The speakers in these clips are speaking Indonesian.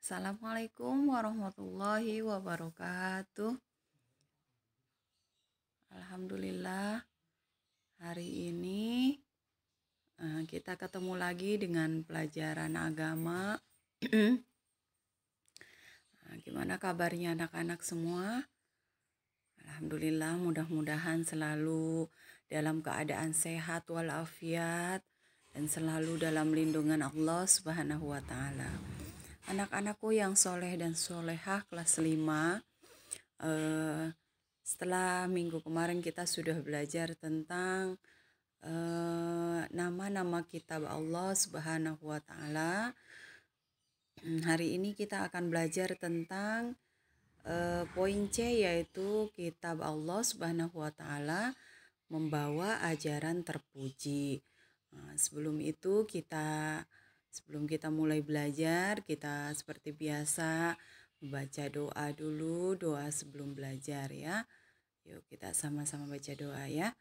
Assalamualaikum warahmatullahi wabarakatuh. Alhamdulillah, hari ini kita ketemu lagi dengan pelajaran agama. Gimana kabarnya anak-anak semua? Alhamdulillah, mudah-mudahan selalu dalam keadaan sehat walafiat dan selalu dalam lindungan Allah Subhanahu wa Ta'ala. Anak-anakku yang soleh dan solehah kelas 5, setelah minggu kemarin kita sudah belajar tentang nama-nama kitab Allah Subhanahu wa Ta'ala. Hari ini kita akan belajar tentang poin C, yaitu kitab Allah Subhanahu wa Ta'ala membawa ajaran terpuji. Sebelum kita mulai belajar, kita seperti biasa baca doa dulu, doa sebelum belajar ya. Yuk kita sama-sama baca doa ya.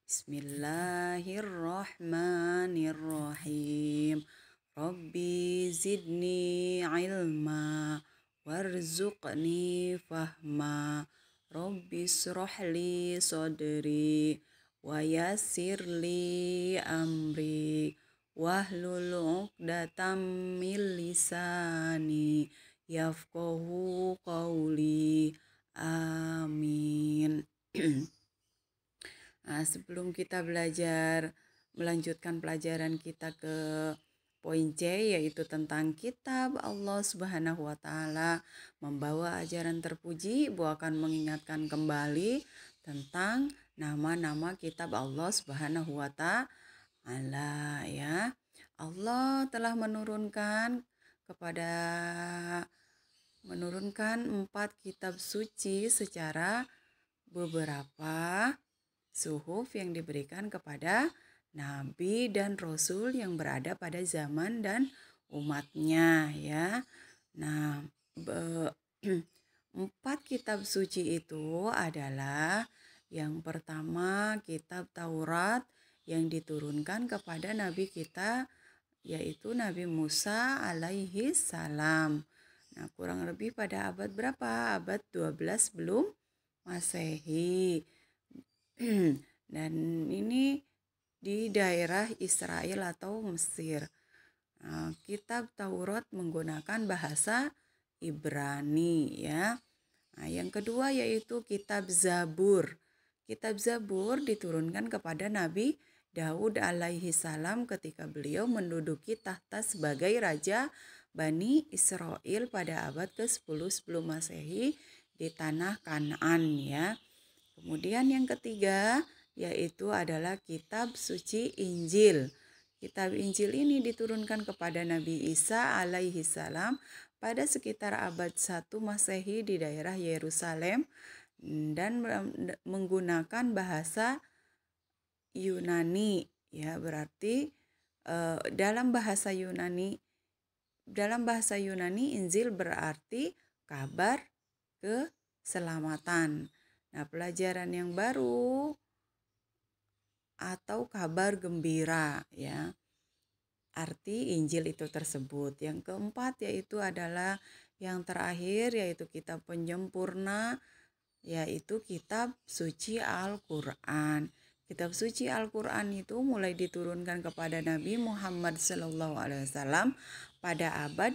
Bismillahirrahmanirrahim. Rabbi zidni ilma warzuqni fahma. Rabbi srohli sodri wa yassirli amri wahlul 'uqdatam min lisani yafqahu qawli. Amin. Sebelum kita melanjutkan pelajaran kita ke poin C, yaitu tentang kitab Allah Subhanahu wa Ta'ala membawa ajaran terpuji, Ibu akan mengingatkan kembali tentang nama-nama kitab Allah Subhanahu wa Ta'ala ya. Allah telah menurunkan 4 kitab suci secara beberapa suhuf yang diberikan kepada Nabi dan Rasul yang berada pada zaman dan umatnya ya. Nah, 4 kitab suci itu adalah yang pertama kitab Taurat yang diturunkan kepada Nabi kita, yaitu Nabi Musa alaihi salam. Nah, kurang lebih pada abad berapa? Abad 12 sebelum Masehi. Dan ini di daerah Israel atau Mesir. Kitab Taurat menggunakan bahasa Ibrani ya. Yang kedua yaitu kitab Zabur. Kitab Zabur diturunkan kepada Nabi Daud alaihi salam ketika beliau menduduki tahta sebagai raja Bani Israel pada abad ke-10 sebelum Masehi di tanah Kanaan ya. Kemudian yang ketiga yaitu adalah kitab suci Injil. Kitab Injil ini diturunkan kepada Nabi Isa alaihi salam pada sekitar abad 1 Masehi di daerah Yerusalem dan menggunakan bahasa Yunani ya. Berarti dalam bahasa Yunani Injil berarti kabar keselamatan. Nah, pelajaran yang baru atau kabar gembira ya. Arti Injil itu tersebut. Yang keempat yaitu adalah yang terakhir yaitu kitab penyempurna, yaitu kitab suci Al-Qur'an. Kitab suci Al-Qur'an itu mulai diturunkan kepada Nabi Muhammad SAW pada abad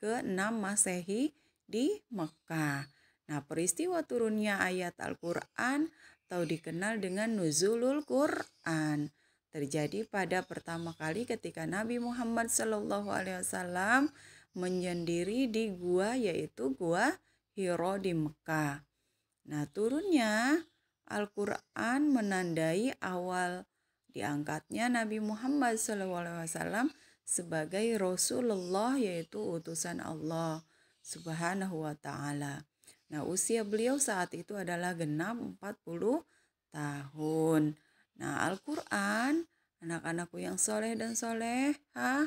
ke-6 Masehi di Mekah. Nah, peristiwa turunnya ayat Al-Qur'an atau dikenal dengan Nuzulul Qur'an terjadi pada pertama kali ketika Nabi Muhammad SAW menyendiri di gua, yaitu gua Hiro di Mekah. Nah, turunnya Al-Qur'an menandai awal diangkatnya Nabi Muhammad SAW sebagai Rasulullah, yaitu utusan Allah Subhanahu wa Ta'ala. Nah, usia beliau saat itu adalah genap 40 tahun. Nah, Al-Qur'an, anak-anakku yang soleh dan solehah,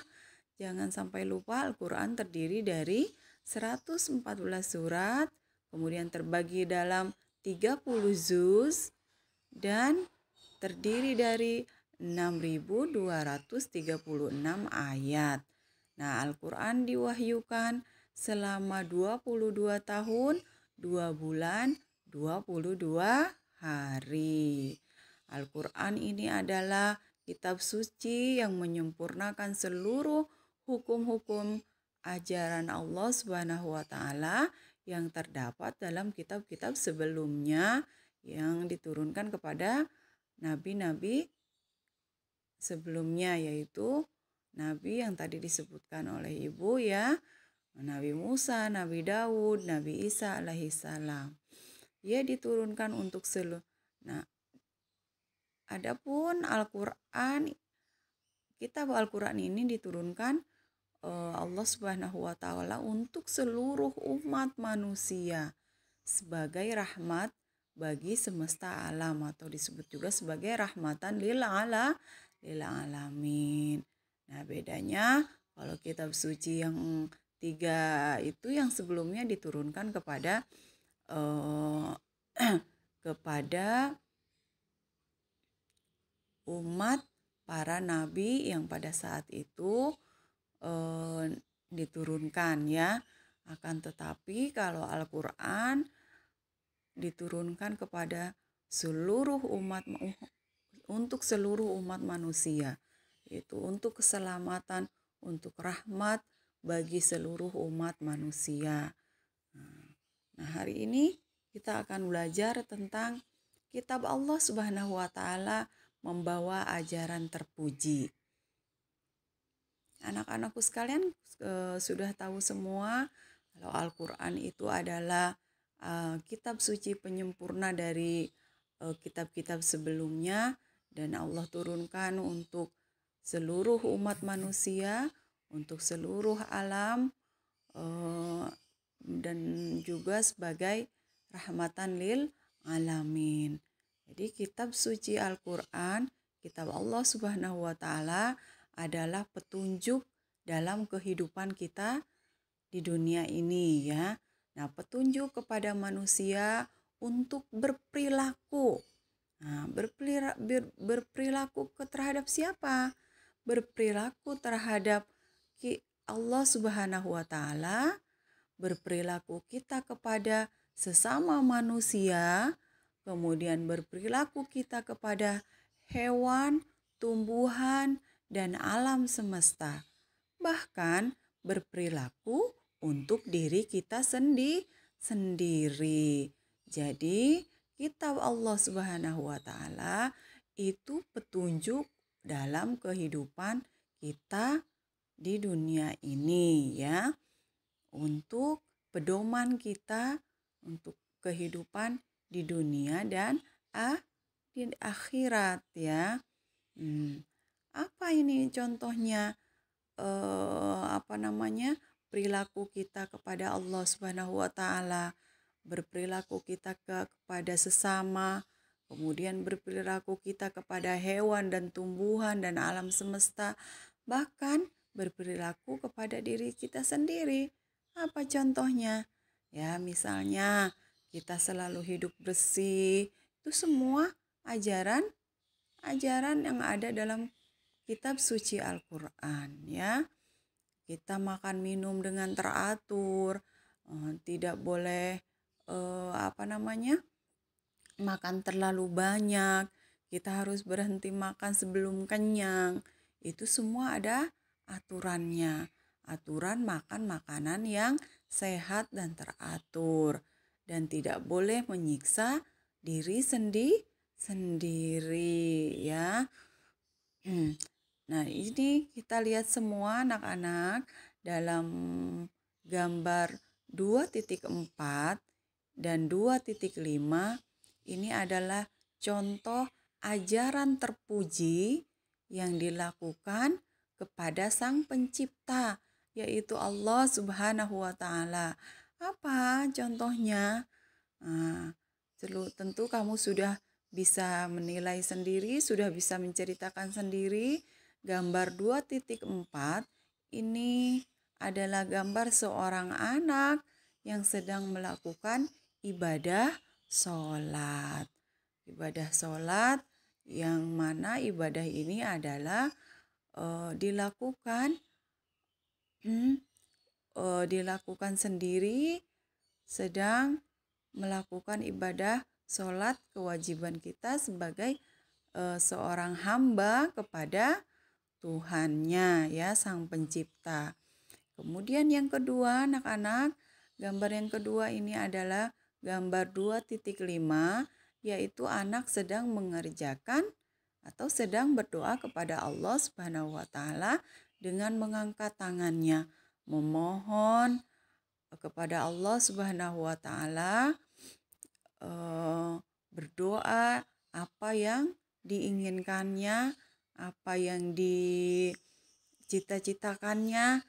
jangan sampai lupa Al-Qur'an terdiri dari 114 surat, kemudian terbagi dalam 30 juz dan terdiri dari 6.236 ayat. Nah, Al-Qur'an diwahyukan selama 22 tahun, 2 bulan, 22 hari. Al-Quran ini adalah kitab suci yang menyempurnakan seluruh hukum-hukum ajaran Allah Subhanahu wa taala yang terdapat dalam kitab-kitab sebelumnya yang diturunkan kepada nabi-nabi sebelumnya, yaitu nabi yang tadi disebutkan oleh Ibu ya, Nabi Musa, Nabi Daud, Nabi Isa alaihissalam. Ia diturunkan untuk seluruh. Nah, adapun Al-Quran, kitab Al-Quran ini diturunkan Allah Subhanahu wa taala untuk seluruh umat manusia sebagai rahmat bagi semesta alam, atau disebut juga sebagai rahmatan lil alamin. Nah, bedanya kalau kitab suci yang 3 itu yang sebelumnya diturunkan kepada kepada umat para nabi yang pada saat itu diturunkan ya. Akan tetapi kalau Al-Quran diturunkan kepada seluruh umat, untuk seluruh umat manusia, itu untuk keselamatan, untuk rahmat bagi seluruh umat manusia. Nah, hari ini kita akan belajar tentang kitab Allah Subhanahu wa taala membawa ajaran terpuji. Anak-anakku sekalian sudah tahu semua kalau Al-Quran itu adalah kitab suci penyempurna dari kitab-kitab sebelumnya, dan Allah turunkan untuk seluruh umat manusia, untuk seluruh alam, dan juga sebagai rahmatan lil alamin. Jadi kitab suci Al-Quran, kitab Allah Subhanahu wa taala adalah petunjuk dalam kehidupan kita di dunia ini ya. Nah, petunjuk kepada manusia untuk berperilaku. Nah, berperilaku terhadap siapa? Berperilaku terhadap Allah Subhanahu wa taala, berperilaku kita kepada sesama manusia, kemudian berperilaku kita kepada hewan, tumbuhan, dan alam semesta. Bahkan berperilaku untuk diri kita sendiri. Jadi kitab Allah Subhanahu wa taala itu petunjuk dalam kehidupan kita di dunia ini ya, untuk pedoman kita untuk kehidupan di dunia dan di akhirat ya. Apa ini contohnya? Perilaku kita kepada Allah Subhanahu wa taala, berperilaku kita kepada sesama, kemudian berperilaku kita kepada hewan dan tumbuhan dan alam semesta, bahkan berperilaku kepada diri kita sendiri. Apa contohnya? Ya, misalnya kita selalu hidup bersih. Itu semua ajaran yang ada dalam kitab suci Al-Quran ya. Kita makan minum dengan teratur, tidak boleh makan terlalu banyak, kita harus berhenti makan sebelum kenyang. Itu semua ada aturannya. Aturan makan makanan yang sehat dan teratur, dan tidak boleh menyiksa diri sendiri ya. Nah, ini kita lihat semua anak-anak dalam gambar 2.4 dan 2.5. Ini adalah contoh ajaran terpuji yang dilakukan kepada Sang Pencipta, yaitu Allah Subhanahu wa taala. Apa contohnya? Nah, tentu kamu sudah bisa menilai sendiri, sudah bisa menceritakan sendiri. Gambar 2.4 ini adalah gambar seorang anak yang sedang melakukan ibadah sholat. Ibadah sholat yang mana ibadah ini adalah dilakukan dilakukan sendiri, sedang melakukan ibadah sholat kewajiban kita sebagai seorang hamba kepada Tuhannya ya, Sang Pencipta. Kemudian yang kedua anak-anak, gambar yang kedua ini adalah gambar 2.5, yaitu anak sedang mengerjakan atau sedang berdoa kepada Allah Subhanahu wa taala dengan mengangkat tangannya, memohon kepada Allah Subhanahu wa taala, berdoa apa yang diinginkannya, apa yang dicita-citakannya,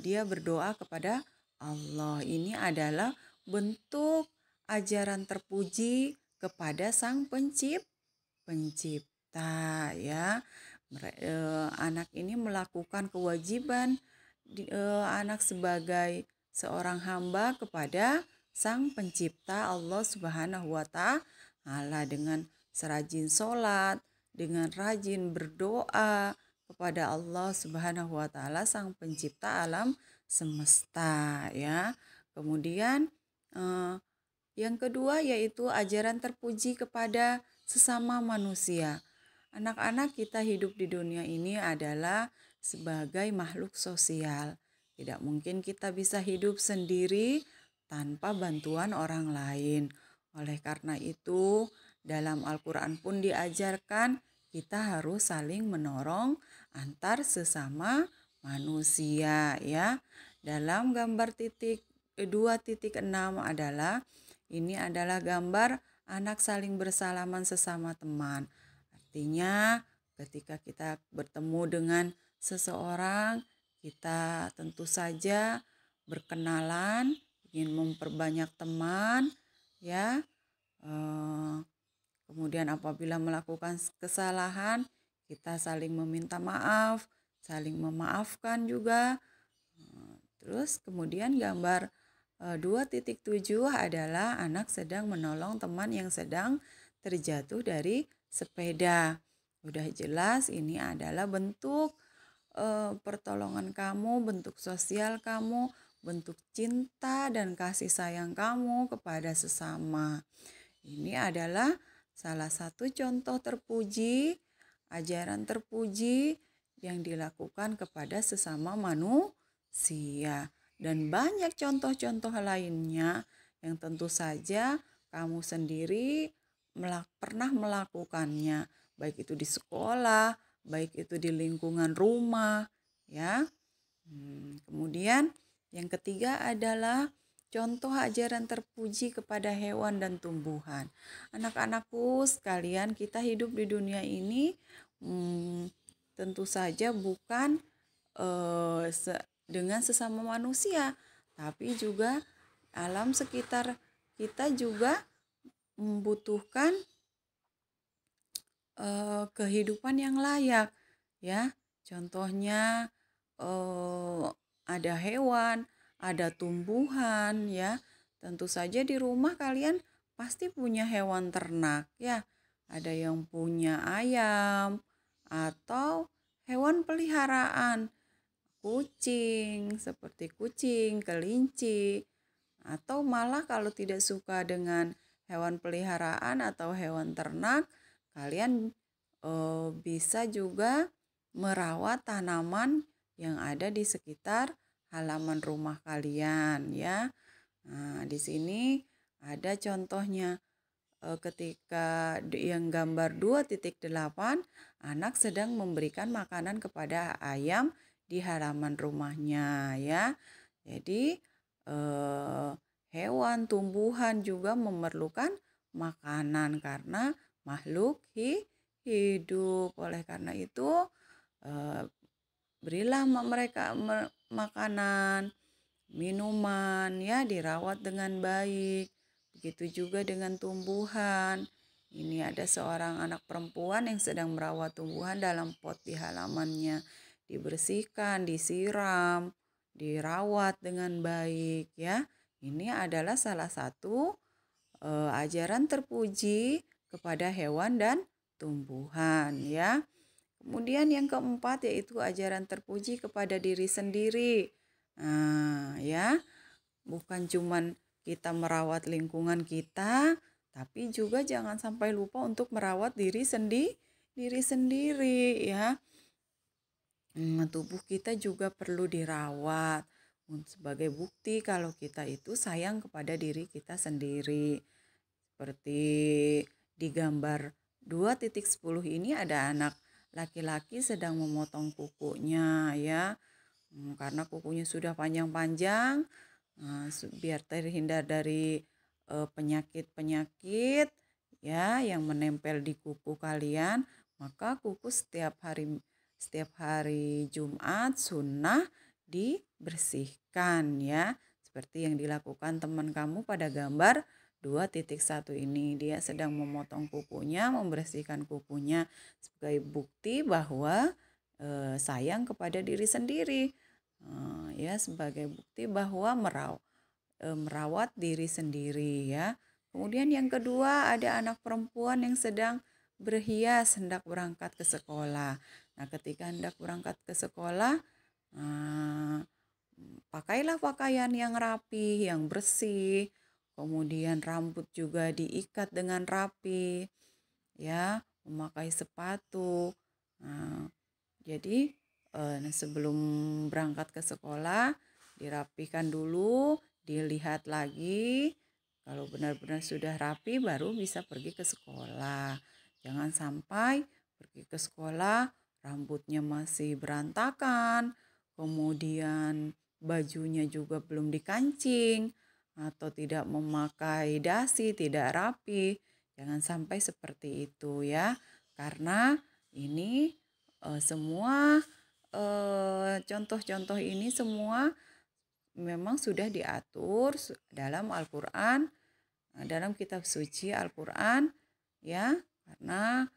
dia berdoa kepada Allah. Ini adalah bentuk ajaran terpuji kepada Sang Pencipta ya. Anak ini melakukan kewajiban anak sebagai seorang hamba kepada Sang Pencipta Allah Subhanahu wa taala dengan serajin sholat, dengan rajin berdoa kepada Allah Subhanahu wa taala Sang Pencipta alam semesta ya. Kemudian yang kedua yaitu ajaran terpuji kepada sesama manusia. Anak-anak, kita hidup di dunia ini adalah sebagai makhluk sosial. Tidak mungkin kita bisa hidup sendiri tanpa bantuan orang lain. Oleh karena itu, dalam Al-Quran pun diajarkan kita harus saling menolong antar sesama manusia ya. Dalam gambar 2.6 adalah ini adalah gambar anak saling bersalaman sesama teman. Artinya ketika kita bertemu dengan seseorang, kita tentu saja berkenalan, ingin memperbanyak teman ya. Kemudian apabila melakukan kesalahan, kita saling meminta maaf, saling memaafkan juga. Terus kemudian gambar 2.7 adalah anak sedang menolong teman yang sedang terjatuh dari sepeda. Udah jelas ini adalah bentuk pertolongan kamu, bentuk sosial kamu, bentuk cinta dan kasih sayang kamu kepada sesama. Ini adalah salah satu contoh terpuji, ajaran terpuji yang dilakukan kepada sesama manusia. Dan banyak contoh-contoh lainnya yang tentu saja kamu sendiri pernah melakukannya, baik itu di sekolah, baik itu di lingkungan rumah ya. Kemudian yang ketiga adalah contoh ajaran terpuji kepada hewan dan tumbuhan. Anak-anakku sekalian, kita hidup di dunia ini tentu saja bukan dengan sesama manusia, tapi juga alam sekitar kita juga membutuhkan kehidupan yang layak ya. Contohnya ada hewan, ada tumbuhan ya. Tentu saja di rumah kalian pasti punya hewan ternak ya. Ada yang punya ayam atau hewan peliharaan, kucing, seperti kucing, kelinci, atau malah kalau tidak suka dengan hewan peliharaan atau hewan ternak, kalian bisa juga merawat tanaman yang ada di sekitar halaman rumah kalian ya. Nah, di sini ada contohnya ketika yang gambar 2.8, anak sedang memberikan makanan kepada ayam di halaman rumahnya ya. Jadi hewan, tumbuhan juga memerlukan makanan karena makhluk hidup. Oleh karena itu berilah mereka makanan, minuman ya, dirawat dengan baik. Begitu juga dengan tumbuhan. Ini ada seorang anak perempuan yang sedang merawat tumbuhan dalam pot di halamannya. Dibersihkan, disiram, dirawat dengan baik ya. Ini adalah salah satu ajaran terpuji kepada hewan dan tumbuhan ya. Kemudian yang keempat yaitu ajaran terpuji kepada diri sendiri. Ya, bukan cuman kita merawat lingkungan kita, tapi juga jangan sampai lupa untuk merawat diri sendiri ya. Tubuh kita juga perlu dirawat sebagai bukti kalau kita itu sayang kepada diri kita sendiri. Seperti di gambar 2.10 ini ada anak laki-laki sedang memotong kukunya ya. Karena kukunya sudah panjang-panjang, biar terhindar dari penyakit-penyakit ya yang menempel di kuku kalian, maka kuku setiap hari Jumat sunnah dibersihkan ya. Seperti yang dilakukan teman kamu pada gambar 2.1 ini. Dia sedang memotong kukunya, membersihkan kukunya sebagai bukti bahwa sayang kepada diri sendiri. Ya, sebagai bukti bahwa merawat diri sendiri ya. Kemudian yang kedua, ada anak perempuan yang sedang berhias hendak berangkat ke sekolah. Nah, ketika hendak berangkat ke sekolah, pakailah pakaian yang rapi, yang bersih. Kemudian rambut juga diikat dengan rapi, ya, memakai sepatu. Jadi sebelum berangkat ke sekolah dirapikan dulu, dilihat lagi. Kalau benar-benar sudah rapi baru bisa pergi ke sekolah. Jangan sampai pergi ke sekolah rambutnya masih berantakan, kemudian bajunya juga belum dikancing atau tidak memakai dasi, tidak rapi. Jangan sampai seperti itu ya. Karena ini semua contoh-contoh ini semua memang sudah diatur dalam Al-Quran, dalam kitab suci Al-Quran ya, karena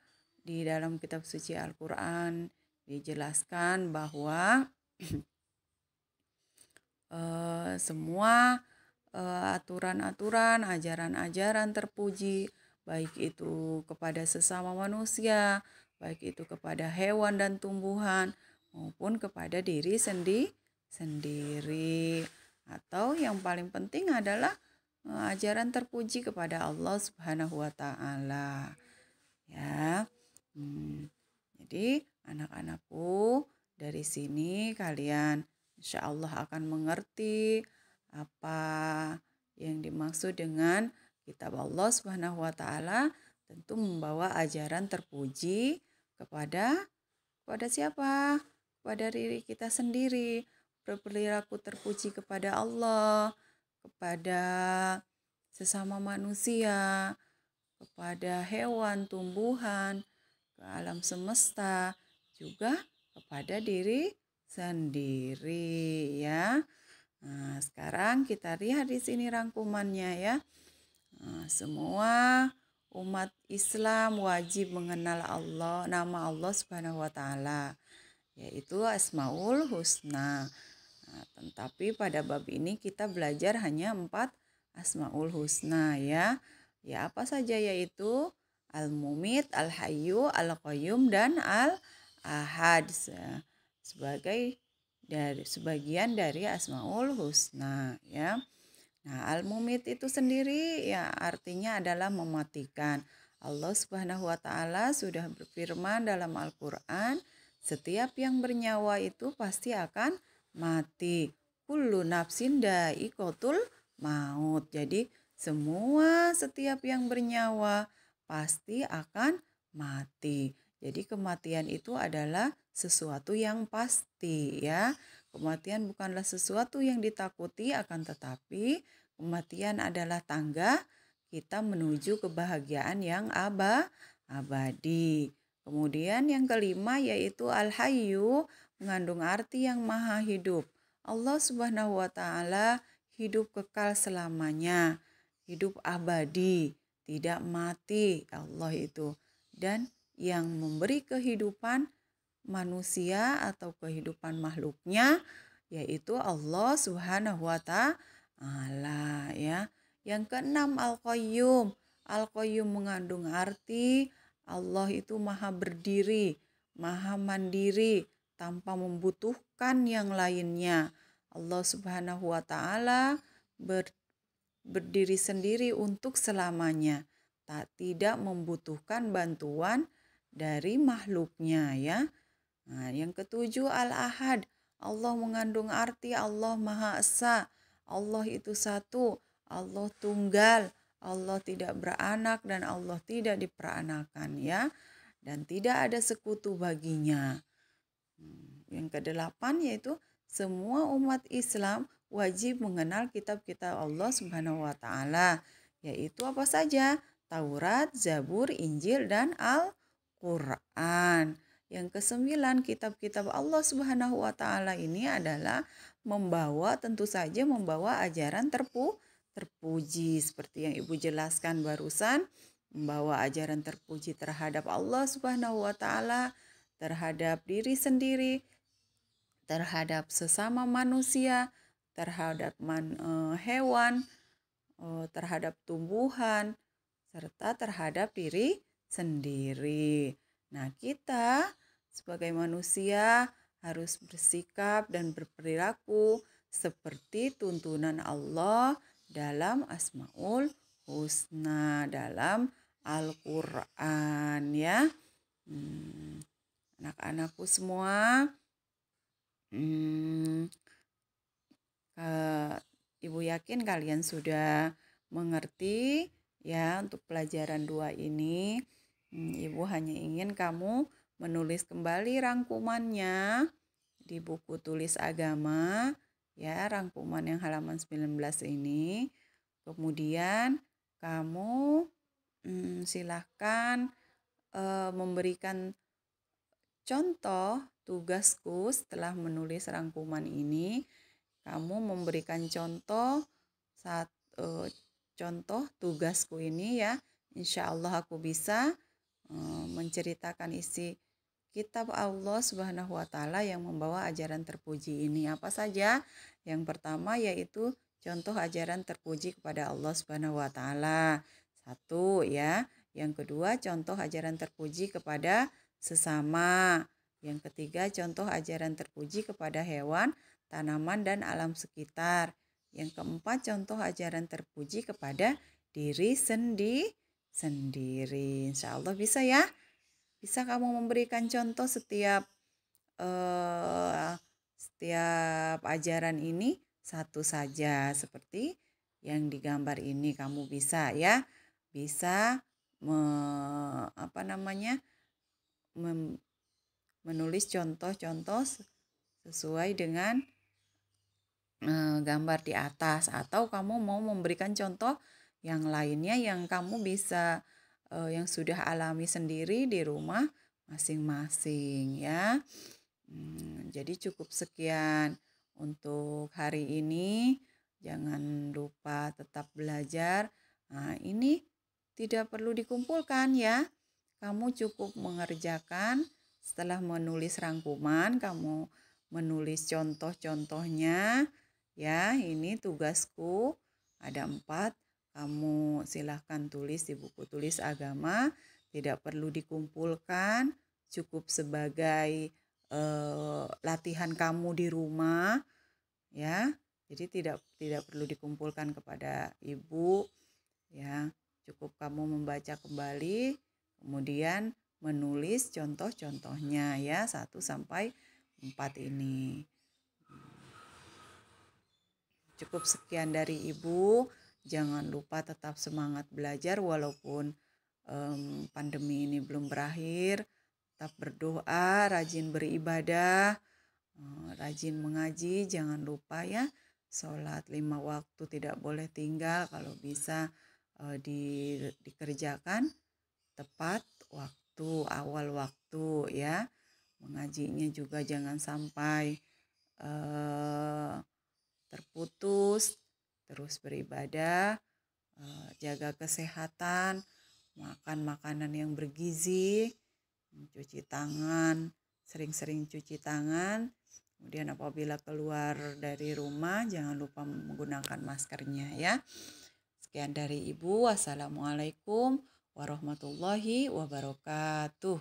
di dalam kitab suci Al-Quran dijelaskan bahwa semua aturan-aturan, ajaran-ajaran terpuji, baik itu kepada sesama manusia, baik itu kepada hewan dan tumbuhan, maupun kepada diri sendiri. Atau yang paling penting adalah ajaran terpuji kepada Allah Subhanahu wa Ta'ala. Ya. Jadi anak-anakku, dari sini kalian insya Allah akan mengerti apa yang dimaksud dengan kitab Allah Subhanahu wa Ta'ala, tentu membawa ajaran terpuji kepada siapa? Kepada diri kita sendiri. Berperilaku terpuji kepada Allah, kepada sesama manusia, kepada hewan, tumbuhan, ke alam semesta, juga kepada diri sendiri ya. Nah, sekarang kita lihat di sini rangkumannya ya. Semua umat Islam wajib mengenal Allah, nama Allah Subhanahu wa Ta'ala, yaitu Asmaul Husna. Tetapi pada bab ini kita belajar hanya 4 Asmaul Husna ya. Ya, apa saja, yaitu Al-Mumit, Al-Hayyu, Al-Qayyum, dan Al-Ahad sebagai sebagian dari Asmaul Husna ya. Nah, Al-Mumit itu sendiri ya artinya adalah mematikan. Allah Subhanahu wa Ta'ala sudah berfirman dalam Al-Qur'an, setiap yang bernyawa itu pasti akan mati. Kullu nafsin dha'iqatul maut. Jadi setiap yang bernyawa pasti akan mati. Jadi kematian itu adalah sesuatu yang pasti ya. Kematian bukanlah sesuatu yang ditakuti, akan tetapi kematian adalah tangga kita menuju kebahagiaan yang abadi. Kemudian yang kelima yaitu Al-Hayyu, mengandung arti yang maha hidup. Allah Subhanahu wa Ta'ala hidup kekal selamanya, hidup abadi, tidak mati Allah itu. Dan yang memberi kehidupan manusia atau kehidupan makhluknya yaitu Allah Subhanahu wa Ta'ala ya. Yang keenam Al-Qayyum. Al-Qayyum mengandung arti Allah itu maha berdiri, maha mandiri tanpa membutuhkan yang lainnya. Allah Subhanahu wa Ta'ala berdiri sendiri untuk selamanya, tidak membutuhkan bantuan dari makhluknya ya. Nah, yang ketujuh Al-Ahad. Allah mengandung arti Allah Maha Esa. Allah itu satu, Allah tunggal, Allah tidak beranak dan Allah tidak diperanakan ya. Dan tidak ada sekutu baginya. Yang kedelapan yaitu semua umat Islam wajib mengenal kitab-kitab Allah Subhanahu wa Ta'ala, yaitu apa saja? Taurat, Zabur, Injil, dan Al-Quran. Yang kesembilan, kitab-kitab Allah Subhanahu wa Ta'ala ini adalah tentu saja membawa ajaran terpuji, seperti yang Ibu jelaskan barusan, membawa ajaran terpuji terhadap Allah Subhanahu wa Ta'ala, terhadap diri sendiri, terhadap sesama manusia, terhadap hewan, terhadap tumbuhan, serta terhadap diri sendiri. Nah, kita sebagai manusia harus bersikap dan berperilaku seperti tuntunan Allah dalam Asmaul Husna, dalam Al-Quran ya. Anak-anakku semua, Ibu yakin kalian sudah mengerti ya untuk pelajaran 2 ini. Ibu hanya ingin kamu menulis kembali rangkumannya di buku tulis agama ya, rangkuman yang halaman 19 ini. Kemudian kamu silahkan memberikan contoh tugasku setelah menulis rangkuman ini. Kamu memberikan contoh contoh tugasku ini ya. Insya Allah aku bisa menceritakan isi kitab Allah Subhanahu wa Ta'ala yang membawa ajaran terpuji ini. Apa saja? Yang pertama yaitu contoh ajaran terpuji kepada Allah Subhanahu wa Ta'ala. 1 ya. Yang kedua, contoh ajaran terpuji kepada sesama. Yang ketiga, contoh ajaran terpuji kepada hewan, tanaman, dan alam sekitar. Yang keempat, contoh ajaran terpuji kepada diri sendiri. Insya Allah bisa ya. Bisa kamu memberikan contoh setiap ajaran ini satu saja, seperti yang digambar ini. Kamu bisa ya, bisa menulis contoh-contoh sesuai dengan gambar di atas, atau kamu mau memberikan contoh yang lainnya yang kamu bisa yang sudah alami sendiri di rumah masing-masing ya. Jadi cukup sekian untuk hari ini. Jangan lupa tetap belajar. Nah, ini tidak perlu dikumpulkan ya. Kamu cukup mengerjakan setelah menulis rangkuman, kamu menulis contoh-contohnya ya. Ini tugasku ada 4. Kamu silahkan tulis di buku tulis agama. Tidak perlu dikumpulkan, cukup sebagai latihan kamu di rumah ya. Jadi tidak perlu dikumpulkan kepada ibu ya. Cukup kamu membaca kembali, kemudian menulis contoh-contohnya ya, 1 sampai 4 ini. Cukup sekian dari Ibu. Jangan lupa tetap semangat belajar walaupun pandemi ini belum berakhir. Tetap berdoa, rajin beribadah, rajin mengaji. Jangan lupa ya, sholat 5 waktu tidak boleh tinggal. Kalau bisa dikerjakan tepat waktu, awal waktu ya. Mengajinya juga jangan sampai terputus. Terus beribadah, jaga kesehatan, makan makanan yang bergizi, cuci tangan, sering-sering cuci tangan. Kemudian apabila keluar dari rumah jangan lupa menggunakan maskernya ya. Sekian dari Ibu. Wassalamualaikum warahmatullahi wabarakatuh.